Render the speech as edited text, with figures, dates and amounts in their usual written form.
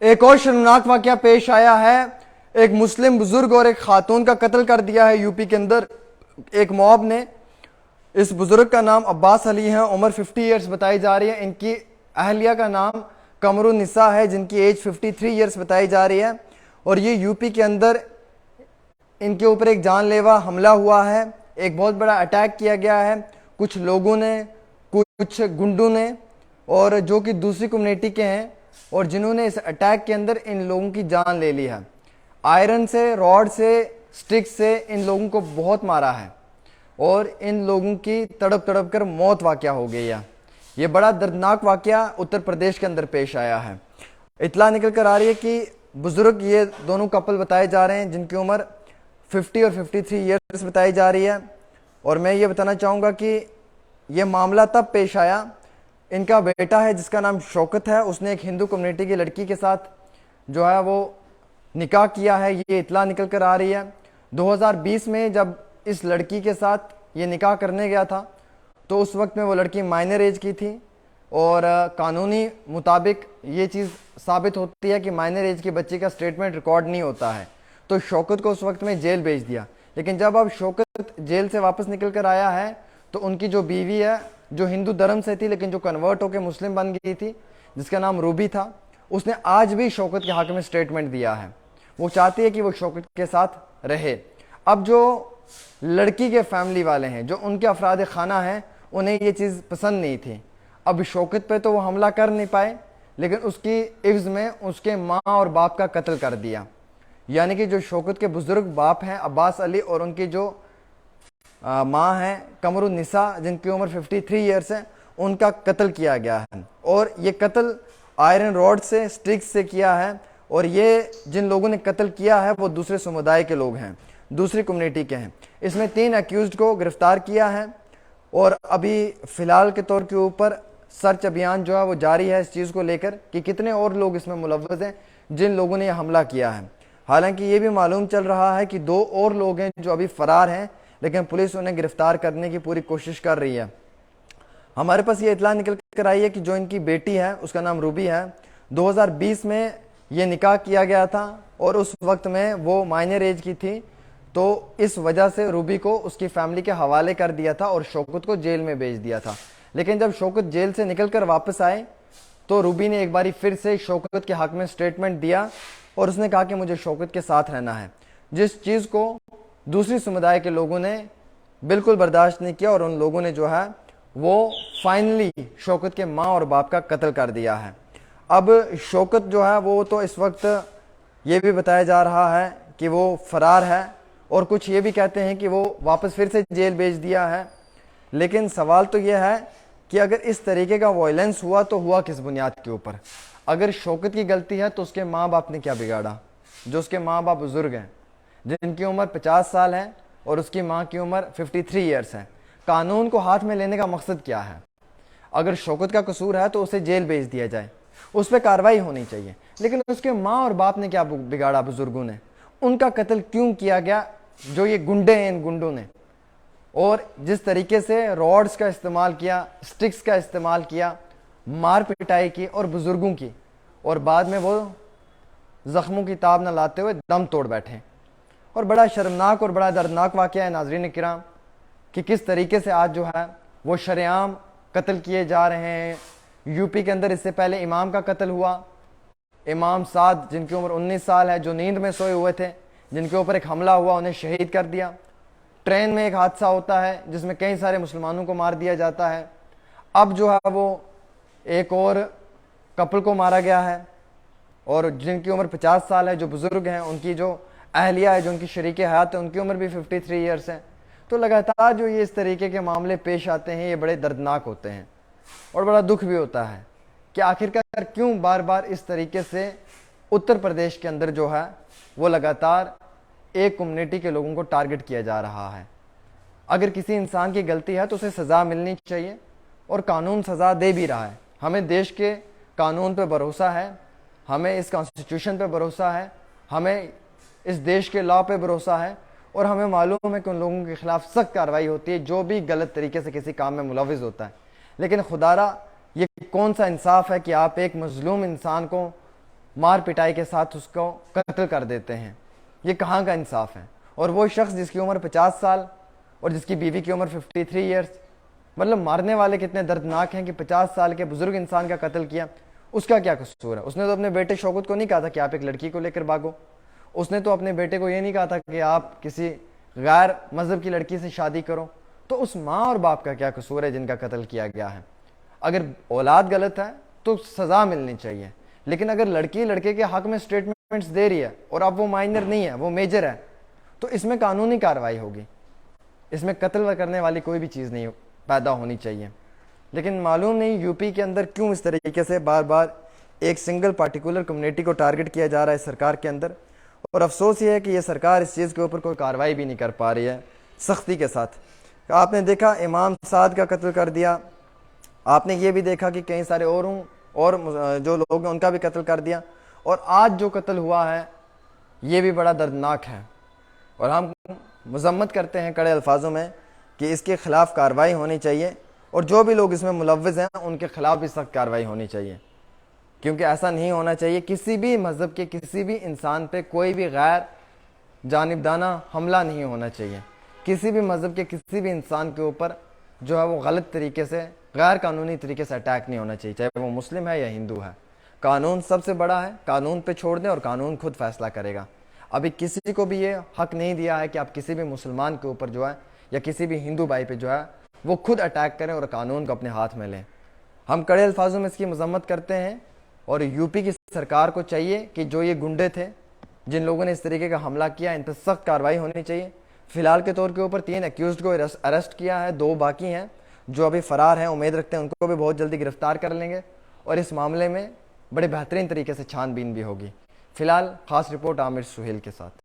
एक और शर्मनाक वाकया पेश आया है। एक मुस्लिम बुजुर्ग और एक खातून का कत्ल कर दिया है यूपी के अंदर एक मॉब ने। इस बुजुर्ग का नाम अब्बास अली है, उम्र 50 ईयर्स बताई जा रही है। इनकी अहलिया का नाम कमरुन्निसा है, जिनकी एज 53 ईयर्स बताई जा रही है। और ये यूपी के अंदर इनके ऊपर एक जानलेवा हमला हुआ है, एक बहुत बड़ा अटैक किया गया है कुछ लोगों ने, कुछ गुंडों ने, और जो कि दूसरी कम्युनिटी के हैं, और जिन्होंने इस अटैक के अंदर इन लोगों की जान ले ली है। आयरन से, रॉड से, स्टिक से इन लोगों को बहुत मारा है और इन लोगों की तड़प तड़प कर मौत वाकया हो गई है। ये बड़ा दर्दनाक वाकया उत्तर प्रदेश के अंदर पेश आया है। इतला निकल कर आ रही है कि बुजुर्ग, ये दोनों कपल बताए जा रहे हैं जिनकी उम्र 50 और 53 ईयर्स बताई जा रही है। और मैं ये बताना चाहूँगा कि ये मामला तब पेश आया, इनका बेटा है जिसका नाम शौकत है, उसने एक हिंदू कम्युनिटी की लड़की के साथ जो है वो निकाह किया है। ये इतला निकल कर आ रही है 2020 में जब इस लड़की के साथ ये निकाह करने गया था, तो उस वक्त में वो लड़की माइनर एज की थी और कानूनी मुताबिक ये चीज़ साबित होती है कि माइनर एज के बच्चे का स्टेटमेंट रिकॉर्ड नहीं होता है। तो शौकत को उस वक्त में जेल भेज दिया। लेकिन जब अब शौकत जेल से वापस निकल कर आया है तो उनकी जो बीवी है, जो हिंदू धर्म से थी लेकिन जो कन्वर्ट होकर मुस्लिम बन गई थी, जिसका नाम रूबी था, उसने आज भी शौकत के हक में स्टेटमेंट दिया है। वो चाहती है कि वो शौकत के साथ रहे। अब जो लड़की के फैमिली वाले हैं, जो उनके अफराद खाना हैं, उन्हें ये चीज़ पसंद नहीं थी। अब शौकत पे तो वो हमला कर नहीं पाए, लेकिन उसकी इव्ज़ में उसके माँ और बाप का कत्ल कर दिया। यानी कि जो शौकत के बुजुर्ग बाप हैं अब्बास अली, और उनकी जो माँ हैं कमरुन्निसा, जिनकी उम्र 53 ईयर्स है, उनका कत्ल किया गया है। और ये कत्ल आयरन रॉड से, स्टिक्स से किया है। और ये जिन लोगों ने कत्ल किया है वो दूसरे समुदाय के लोग हैं, दूसरी कम्युनिटी के हैं। इसमें 3 अक्यूज़्ड को गिरफ्तार किया है और अभी फ़िलहाल के तौर के ऊपर सर्च अभियान जो है वो जारी है इस चीज़ को लेकर कि कितने और लोग इसमें मुलव्वस हैं जिन लोगों ने यह हमला किया है। हालांकि ये भी मालूम चल रहा है कि 2 और लोग हैं जो अभी फ़रार हैं, लेकिन पुलिस उन्हें गिरफ्तार करने की पूरी कोशिश कर रही है। हमारे पास ये इतला निकल कर आई है कि जो इनकी बेटी है, उसका नाम रूबी है, 2020 में ये निकाह किया गया था और उस वक्त में वो माइनर एज की थी। तो इस वजह से रूबी को उसकी फैमिली के हवाले कर दिया था और शौकत को जेल में भेज दिया था। लेकिन जब शौकत जेल से निकल कर वापस आए तो रूबी ने एक बारी फिर से शौकत के हक में स्टेटमेंट दिया और उसने कहा कि मुझे शौकत के साथ रहना है, जिस चीज़ को दूसरी समुदाय के लोगों ने बिल्कुल बर्दाश्त नहीं किया और उन लोगों ने जो है वो फाइनली शौकत के माँ और बाप का कत्ल कर दिया है। अब शौकत जो है वो तो इस वक्त ये भी बताया जा रहा है कि वो फरार है और कुछ ये भी कहते हैं कि वो वापस फिर से जेल भेज दिया है। लेकिन सवाल तो ये है कि अगर इस तरीके का वायलेंस हुआ तो हुआ किस बुनियाद के ऊपर? अगर शौकत की गलती है तो उसके माँ बाप ने क्या बिगाड़ा? जो उसके माँ बाप बुजुर्ग हैं, जिनकी उम्र 50 साल है और उसकी माँ की उम्र 53 ईयर्स है। कानून को हाथ में लेने का मकसद क्या है? अगर शौकत का कसूर है तो उसे जेल भेज दिया जाए, उस पर कार्रवाई होनी चाहिए। लेकिन उसके माँ और बाप ने क्या बिगाड़ा? बुजुर्गों ने उनका कत्ल क्यों किया गया? जो ये गुंडे हैं, इन गुंडों ने, और जिस तरीके से रॉड्स का इस्तेमाल किया, स्टिक्स का इस्तेमाल किया, मार पिटाई की और बुजुर्गों की, और बाद में वो जख्मों की ताब न लाते हुए दम तोड़ बैठे। और बड़ा शर्मनाक और बड़ा दर्दनाक वाक़या है नाज़रीन किराम कि किस तरीके से आज जो है वो शरेआम कत्ल किए जा रहे हैं। यूपी के अंदर इससे पहले इमाम का कत्ल हुआ, इमाम साद जिनकी उम्र 19 साल है, जो नींद में सोए हुए थे, जिनके ऊपर एक हमला हुआ, उन्हें शहीद कर दिया। ट्रेन में एक हादसा होता है जिसमें कई सारे मुसलमानों को मार दिया जाता है। अब जो है वो एक और कपल को मारा गया है और जिनकी उम्र 50 साल है, जो बुज़ुर्ग हैं, उनकी जो अहलिया है, जो उनकी शरीक हयात है, उनकी उम्र भी 53 ईयर्स है। तो लगातार जो ये इस तरीके के मामले पेश आते हैं, ये बड़े दर्दनाक होते हैं और बड़ा दुख भी होता है कि आखिरकार क्यों बार बार इस तरीके से उत्तर प्रदेश के अंदर जो है वो लगातार एक कम्युनिटी के लोगों को टारगेट किया जा रहा है। अगर किसी इंसान की गलती है तो उसे सज़ा मिलनी चाहिए और कानून सज़ा दे भी रहा है। हमें देश के कानून पर भरोसा है, हमें इस कॉन्स्टिट्यूशन पर भरोसा है, हमें इस देश के लॉ पे भरोसा है और हमें मालूम है कि उन लोगों के खिलाफ सख्त कार्रवाई होती है जो भी गलत तरीके से किसी काम में मुलविस होता है। लेकिन खुदारा ये कौन सा इंसाफ है कि आप एक मजलूम इंसान को मार पिटाई के साथ उसको कत्ल कर देते हैं। ये कहाँ का इंसाफ है? और वो शख्स जिसकी उम्र 50 साल और जिसकी बीवी की उम्र 53 ईयर्स, मतलब मारने वाले कितने दर्दनाक हैं कि 50 साल के बुजुर्ग इंसान का कत्ल किया। उसका क्या कसूर है? उसने तो अपने बेटे शौकत को नहीं कहा था कि आप एक लड़की को लेकर भागो। उसने तो अपने बेटे को ये नहीं कहा था कि आप किसी गैर मजहब की लड़की से शादी करो। तो उस माँ और बाप का क्या कसूर है जिनका कत्ल किया गया है? अगर औलाद गलत है तो सज़ा मिलनी चाहिए, लेकिन अगर लड़की लड़के के हक में स्टेटमेंट्स दे रही है और अब वो माइनर नहीं है, वो मेजर है, तो इसमें कानूनी कार्रवाई होगी। इसमें कत्ल करने वाली कोई भी चीज़ नहीं पैदा होनी चाहिए। लेकिन मालूम नहीं यूपी के अंदर क्यों इस तरीके से बार बार एक सिंगल पार्टिकुलर कम्युनिटी को टारगेट किया जा रहा है सरकार के अंदर। और अफसोस ये है कि ये सरकार इस चीज़ के ऊपर कोई कार्रवाई भी नहीं कर पा रही है सख्ती के साथ। आपने देखा इमाम साद का कत्ल कर दिया, आपने ये भी देखा कि कई सारे और जो लोग हैं उनका भी कत्ल कर दिया, और आज जो कत्ल हुआ है ये भी बड़ा दर्दनाक है। और हम मजम्मत करते हैं कड़े अल्फाजों में कि इसके खिलाफ कार्रवाई होनी चाहिए, और जो भी लोग इसमें मुलव्विज़ हैं उनके खिलाफ भी सख्त कार्रवाई होनी चाहिए। क्योंकि ऐसा नहीं होना चाहिए, किसी भी मज़हब के किसी भी इंसान पे कोई भी गैर जानिबदाना हमला नहीं होना चाहिए। किसी भी मज़हब के किसी भी इंसान के ऊपर जो है वो गलत तरीके से, गैर कानूनी तरीके से अटैक नहीं होना चाहिए, चाहे वो मुस्लिम है या हिंदू है। कानून सबसे बड़ा है, कानून पे छोड़ दें और कानून खुद फैसला करेगा। अभी किसी को भी ये हक नहीं दिया है कि आप किसी भी मुसलमान के ऊपर जो है या किसी भी हिंदू भाई पे जो है वो खुद अटैक करें और कानून को अपने हाथ में लें। हम कड़े अल्फाजों में इसकी मजम्मत करते हैं, और यूपी की सरकार को चाहिए कि जो ये गुंडे थे जिन लोगों ने इस तरीके का हमला किया, इन पर सख्त कार्रवाई होनी चाहिए। फिलहाल के तौर के ऊपर 3 एक्यूज्ड को अरेस्ट किया है, 2 बाकी हैं जो अभी फरार हैं। उम्मीद रखते हैं उनको भी बहुत जल्दी गिरफ्तार कर लेंगे और इस मामले में बड़े बेहतरीन तरीके से छानबीन भी होगी। फिलहाल खास रिपोर्ट आमिर सुहेल के साथ।